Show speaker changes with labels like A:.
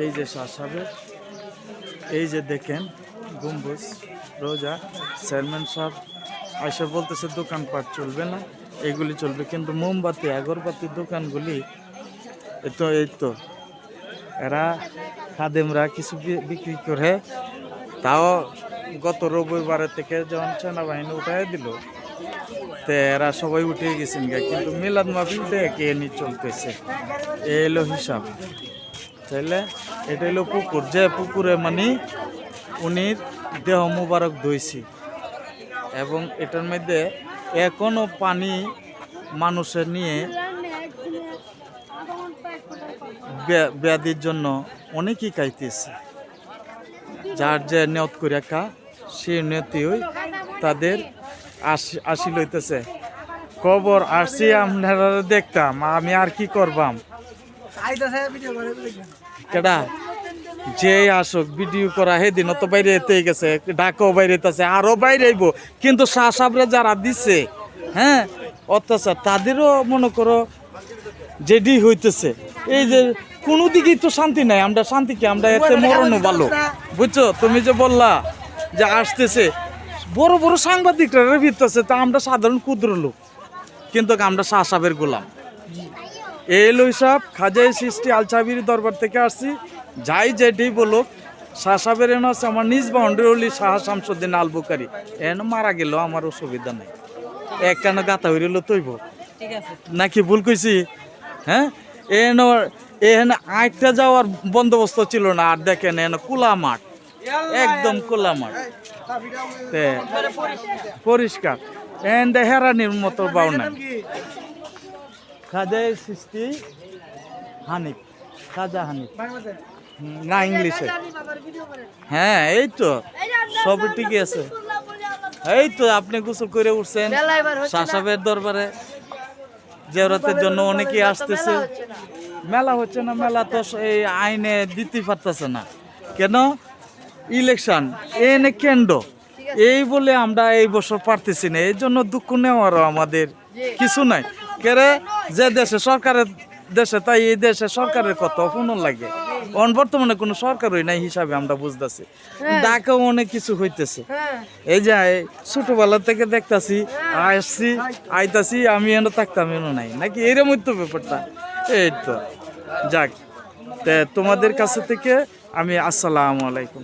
A: এই যে শাহ সাহেবের, এই যে দেখেন গম্বুজ রোজা। চেয়ারম্যান সাহেব আইসা বলতেছে দোকানপাট চলবে না, এগুলি চলবে, কিন্তু মোমবাতি আগরবাতির দোকানগুলি এই তো এরা খাদেমরা কিছু বিক্রি করে। তাও গত রবিবারের থেকে যখন সেনাবাহিনী উঠাই দিল, তো এরা সবাই উঠে গেছেন গা, কিন্তু মিলাদ মাহফিল কে নিয়ে চলতেছে। এ এলো হিসাব। তাইলে এটা হলো পুকুর, যে পুকুরে মানে উনি দেহ মুবারক ধুইছি, এবং এটার মধ্যে এখনো পানি মানুষের নিয়ে ব্যাধির জন্য অনেকেই খাইতেছে। যার যে নিয়ত করে খা, সে নিয়তিও তাদের আসি লইতেছে। খবর আসছি আপনারা দেখতাম, আমি আর কি করবাম। কেডা যে আসুক ভিডিও করা সেদিন তো বাইরে এতে গেছে, ঢাকাও বাইরে আছে, আরো বাইরে আইব, কিন্তু শাহ সাহেবরা যারা দিছে, হ্যাঁ অত্যাচার, তাদেরও মনে করো যেডি হইতেছে। এই যে কোনো দিকেই তো শান্তি নাই, আমরা শান্তিকে আমরা এতে মরণও ভালো, বুঝছো? তুমি যে বললা যে আসতেছে বড় বড় সাংবাদিকরা ভিড়তেছে, তা আমরা সাধারণ ক্ষুদ্র লোক, কিন্তু আমরা শাহ সাহেবের গোলাম। এই লই সাহেব খাজা সৃষ্টি আল সাহাবির দরবার থেকে আসছি, যাই যেটি বলুক, শাহ সাহেবের এনে আছে আমার নিজ বাউন্ডারি শাহ শামসুদ্দিন আল বুখারী, এন মারা গেল আমার অসুবিধা নাই, এক কেন গাতা হইল তৈব নাকি ভুল কইছি? হ্যাঁ এখানে আটটা যাওয়ার বন্দোবস্ত ছিল না, আর দেখেন এখানে খোলা মাঠ, একদম খোলা মাঠ, পরিষ্কার, এন হেরানির মতো বাউ নাই। খাজা সৃষ্টি হানিফ, খাজা হানিফ না ইংলিশে, হ্যাঁ এই তো সব ঠিকই আছে। এই তো আপনি গোসল করে উঠছেন শাহ সাহেবের দরবারে, জিয়ারতের জন্য অনেকেই আসতেছে। মেলা হচ্ছে না, মেলা তো এই আইনে দিতে পারতেছে না, কেন ইলেকশন এনে কেন্দ্র, এই বলে আমরা এই বছর পারতেছি না, এই জন্য দুঃখ নেওয়ারও আমাদের কিছু নাই। কেরে যে দেশে সরকারের দেশে, তাই এই দেশে সরকারের কত অপমান লাগে, বর্তমানে কোনো সরকারই নাই হিসাবে আমরা বুঝতেছি। ঢাকাও অনেক কিছু হইতেছে, এই যে ছোটবেলা থেকে দেখতাছি, আসছি আইতাছি, আমি এনে থাকতাম এনে নাই নাকি, এরকম তো ব্যাপারটা। এই তো যাক, তোমাদের কাছে থেকে আমি আসসালামু আলাইকুম।